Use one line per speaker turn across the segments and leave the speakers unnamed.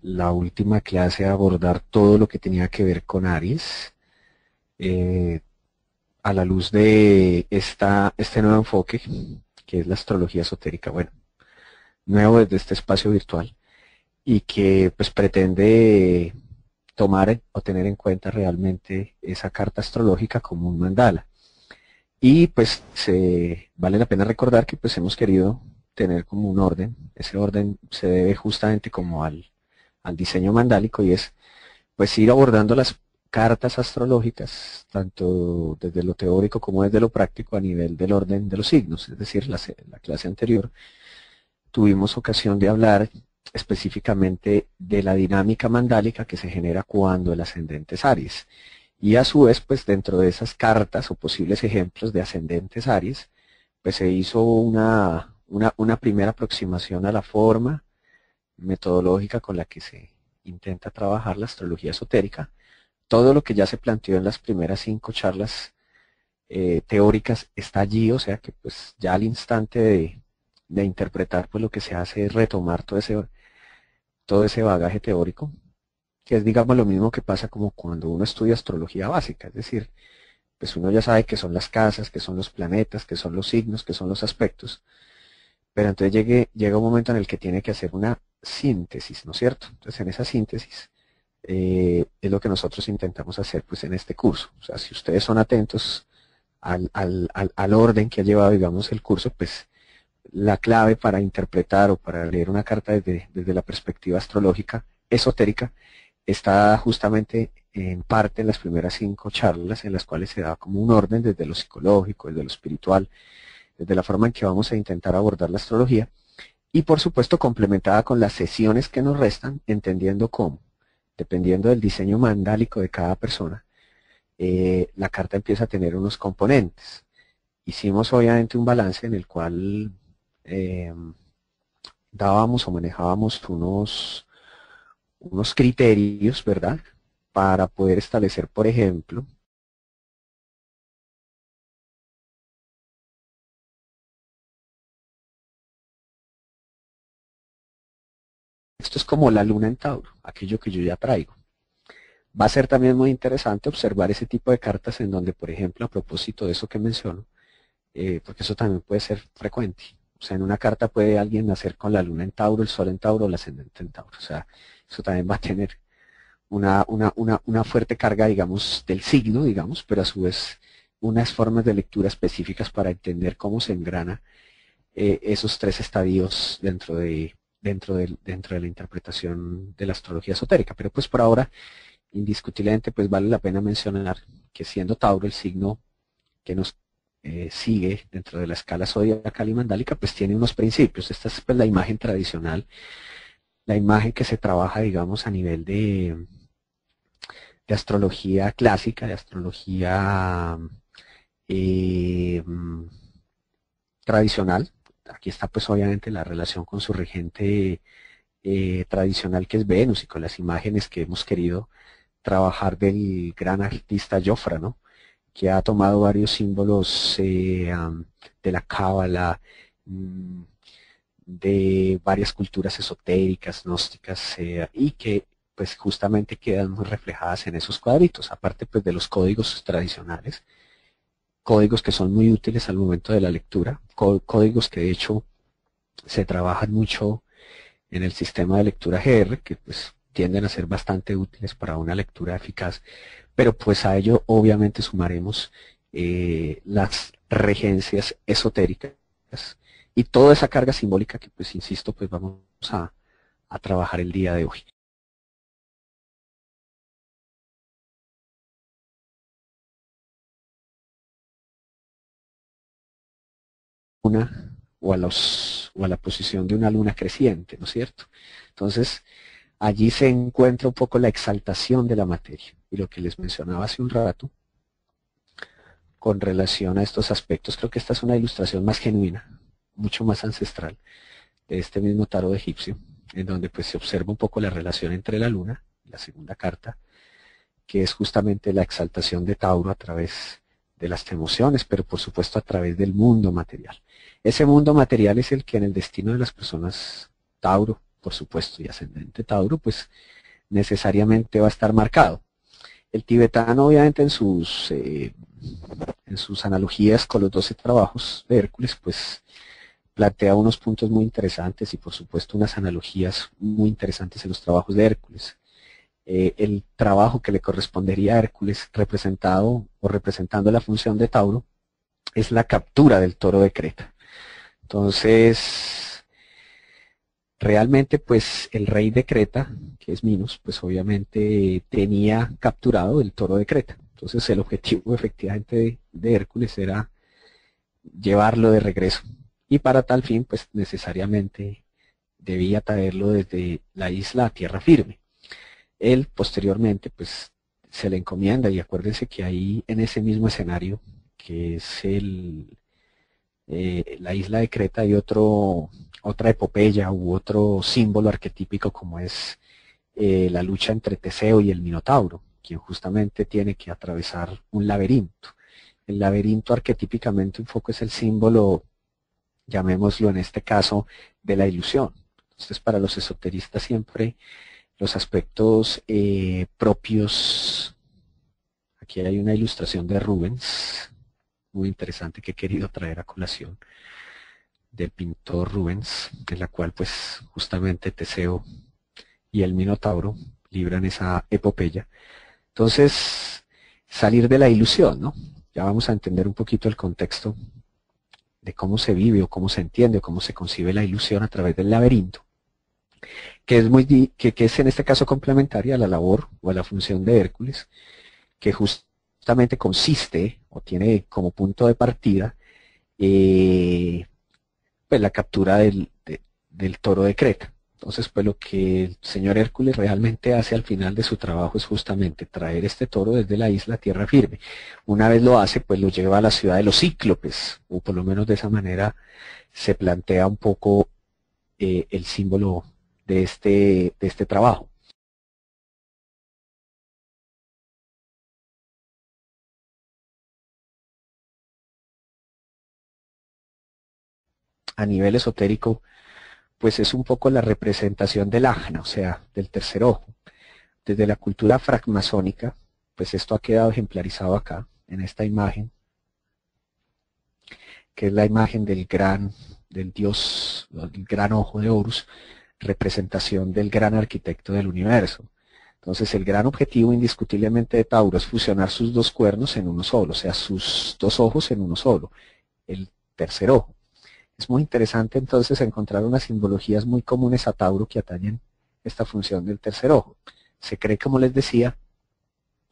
la última clase a abordar todo lo que tenía que ver con Aries, eh, a la luz de este nuevo enfoque, que es la astrología esotérica, bueno, nuevo desde este espacio virtual, y que pues pretende tomar o tener en cuenta realmente esa carta astrológica como un mandala. Y pues vale la pena recordar que pues hemos querido tener como un orden. Ese orden se debe justamente como al diseño mandálico, y es pues ir abordando las cartas astrológicas, tanto desde lo teórico como desde lo práctico, a nivel del orden de los signos. Es decir, la clase anterior tuvimos ocasión de hablar específicamente de la dinámica mandálica que se genera cuando el ascendente es Aries. Y a su vez, pues dentro de esas cartas o posibles ejemplos de ascendentes Aries, pues se hizo una primera aproximación a la forma metodológica con la que se intenta trabajar la astrología esotérica. Todo lo que ya se planteó en las primeras 5 charlas teóricas está allí, o sea que pues ya al instante de interpretar, pues lo que se hace es retomar todo ese bagaje teórico, que es, digamos, lo mismo que pasa como cuando uno estudia astrología básica. Es decir, pues uno ya sabe qué son las casas, qué son los planetas, qué son los signos, qué son los aspectos, pero entonces llega un momento en el que tiene que hacer una síntesis, ¿no es cierto? Entonces en esa síntesis es lo que nosotros intentamos hacer pues en este curso. O sea, si ustedes son atentos al orden que ha llevado, digamos, el curso, pues la clave para interpretar o para leer una carta desde la perspectiva astrológica esotérica está justamente en parte en las primeras 5 charlas, en las cuales se da como un orden desde lo psicológico, desde lo espiritual, desde la forma en que vamos a intentar abordar la astrología, y por supuesto complementada con las sesiones que nos restan, entendiendo cómo, dependiendo del diseño mandálico de cada persona, la carta empieza a tener unos componentes. Hicimos obviamente un balance en el cual eh, dábamos o manejábamos unos criterios, ¿verdad? Para poder establecer, por ejemplo, esto es como la luna en Tauro, aquello que yo ya traigo. Va a ser también muy interesante observar ese tipo de cartas en donde, por ejemplo, a propósito de eso que menciono, porque eso también puede ser frecuente. O sea, en una carta puede alguien nacer con la luna en Tauro, el sol en Tauro, el ascendente en Tauro. O sea, eso también va a tener una fuerte carga, digamos, del signo, digamos, pero a su vez unas formas de lectura específicas para entender cómo se engrana esos 3 estadios dentro de la interpretación de la astrología esotérica. Pero pues por ahora, indiscutiblemente, pues vale la pena mencionar que, siendo Tauro el signo que nos sigue dentro de la escala zodiacal y mandálica, pues tiene unos principios. Esta es pues la imagen tradicional, la imagen que se trabaja, digamos, a nivel de astrología clásica, de astrología eh, tradicional. Aquí está pues obviamente la relación con su regente tradicional, que es Venus, y con las imágenes que hemos querido trabajar del gran artista Jofra, ¿no? Que ha tomado varios símbolos de la cábala, de varias culturas esotéricas, gnósticas, y que pues justamente quedan muy reflejadas en esos cuadritos, aparte pues de los códigos tradicionales, códigos que son muy útiles al momento de la lectura, códigos que de hecho se trabajan mucho en el sistema de lectura GR, que pues tienden a ser bastante útiles para una lectura eficaz, pero pues a ello obviamente sumaremos las regencias esotéricas y toda esa carga simbólica que, pues insisto, pues vamos a trabajar el día de hoy. Una o a la posición de una luna creciente, ¿no es cierto? Entonces, allí se encuentra un poco la exaltación de la materia. Y lo que les mencionaba hace un rato, con relación a estos aspectos, creo que esta es una ilustración más genuina, mucho más ancestral, de este mismo tarot egipcio, en donde pues se observa un poco la relación entre la luna, la segunda carta, que es justamente la exaltación de Tauro a través de las emociones, pero por supuesto a través del mundo material. Ese mundo material es el que en el destino de las personas Tauro por supuesto, y ascendente Tauro, pues necesariamente va a estar marcado. El tibetano, obviamente, en sus analogías con los 12 trabajos de Hércules, pues plantea unos puntos muy interesantes y, por supuesto, unas analogías muy interesantes en los trabajos de Hércules. El trabajo que le correspondería a Hércules, representado o representando la función de Tauro, es la captura del toro de Creta. Entonces, realmente, pues el rey de Creta, que es Minos, pues obviamente tenía capturado el toro de Creta. Entonces el objetivo efectivamente de Hércules era llevarlo de regreso. Y para tal fin, pues necesariamente debía traerlo desde la isla a tierra firme. Él posteriormente, pues se le encomienda, y acuérdense que ahí en ese mismo escenario, que es la isla de Creta, hay otra epopeya u otro símbolo arquetípico como es la lucha entre Teseo y el Minotauro, quien justamente tiene que atravesar un laberinto. El laberinto arquetípicamente un poco es el símbolo, llamémoslo en este caso, de la ilusión. Entonces, para los esoteristas siempre los aspectos propios, aquí hay una ilustración de Rubens, muy interesante que he querido traer a colación, del pintor Rubens, en la cual pues justamente Teseo y el Minotauro libran esa epopeya. Entonces, salir de la ilusión, ¿no? Ya vamos a entender un poquito el contexto de cómo se vive o cómo se entiende o cómo se concibe la ilusión a través del laberinto, que es en este caso complementaria a la labor o a la función de Hércules, que justamente consiste o tiene como punto de partida pues la captura del toro de Creta. Entonces, pues lo que el señor Hércules realmente hace al final de su trabajo es justamente traer este toro desde la isla a tierra firme. Una vez lo hace, pues lo lleva a la ciudad de los Cíclopes, o por lo menos de esa manera se plantea un poco el símbolo de este trabajo. A nivel esotérico, pues es un poco la representación del ajna, o sea, del tercer ojo. Desde la cultura francmasónica, pues esto ha quedado ejemplarizado acá, en esta imagen, que es la imagen del dios, del gran ojo de Horus, representación del gran arquitecto del universo. Entonces el gran objetivo indiscutiblemente de Tauro es fusionar sus dos cuernos en uno solo, o sea, sus dos ojos en uno solo, el tercer ojo. Es muy interesante entonces encontrar unas simbologías muy comunes a Tauro que atañen esta función del tercer ojo. Se cree, como les decía,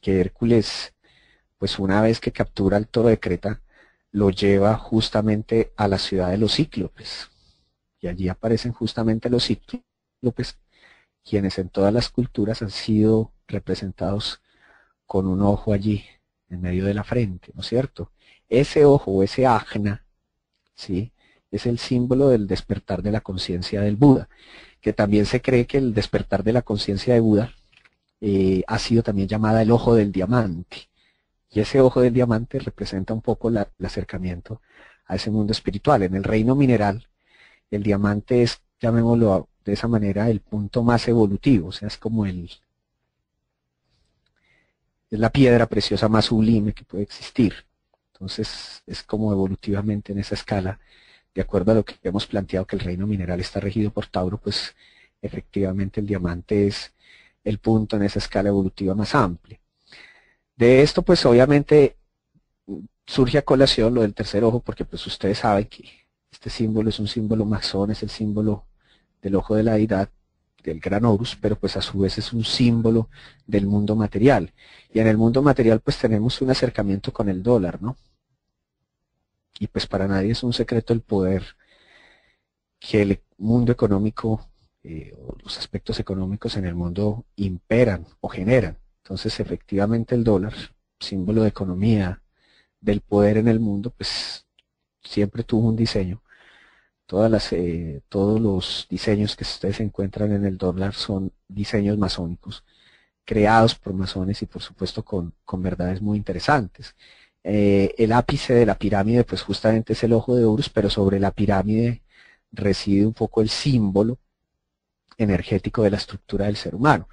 que Hércules, pues una vez que captura el toro de Creta, lo lleva justamente a la ciudad de los Cíclopes. Y allí aparecen justamente los Cíclopes, quienes en todas las culturas han sido representados con un ojo allí, en medio de la frente, ¿no es cierto? Ese ojo, ese ajna, ¿sí?, es el símbolo del despertar de la conciencia del Buda, que también se cree que el despertar de la conciencia de Buda ha sido también llamada el ojo del diamante. Y ese ojo del diamante representa un poco el acercamiento a ese mundo espiritual. En el reino mineral, el diamante es, llamémoslo de esa manera, el punto más evolutivo, o sea, es como es la piedra preciosa más sublime que puede existir. Entonces, es como evolutivamente en esa escala, de acuerdo a lo que hemos planteado que el reino mineral está regido por Tauro, pues efectivamente el diamante es el punto en esa escala evolutiva más amplia. De esto, pues obviamente surge a colación lo del tercer ojo, porque pues ustedes saben que este símbolo es un símbolo masón, es el símbolo del ojo de la deidad, del gran Horus, pero pues a su vez es un símbolo del mundo material. Y en el mundo material pues tenemos un acercamiento con el dólar, ¿no? Y pues para nadie es un secreto el poder que el mundo económico o los aspectos económicos en el mundo imperan o generan. Entonces efectivamente el dólar, símbolo de economía, del poder en el mundo, pues siempre tuvo un diseño. Todos los diseños que ustedes encuentran en el dólar son diseños masónicos, creados por masones y por supuesto con verdades muy interesantes. El ápice de la pirámide pues justamente es el ojo de Horus, pero sobre la pirámide reside un poco el símbolo energético de la estructura del ser humano.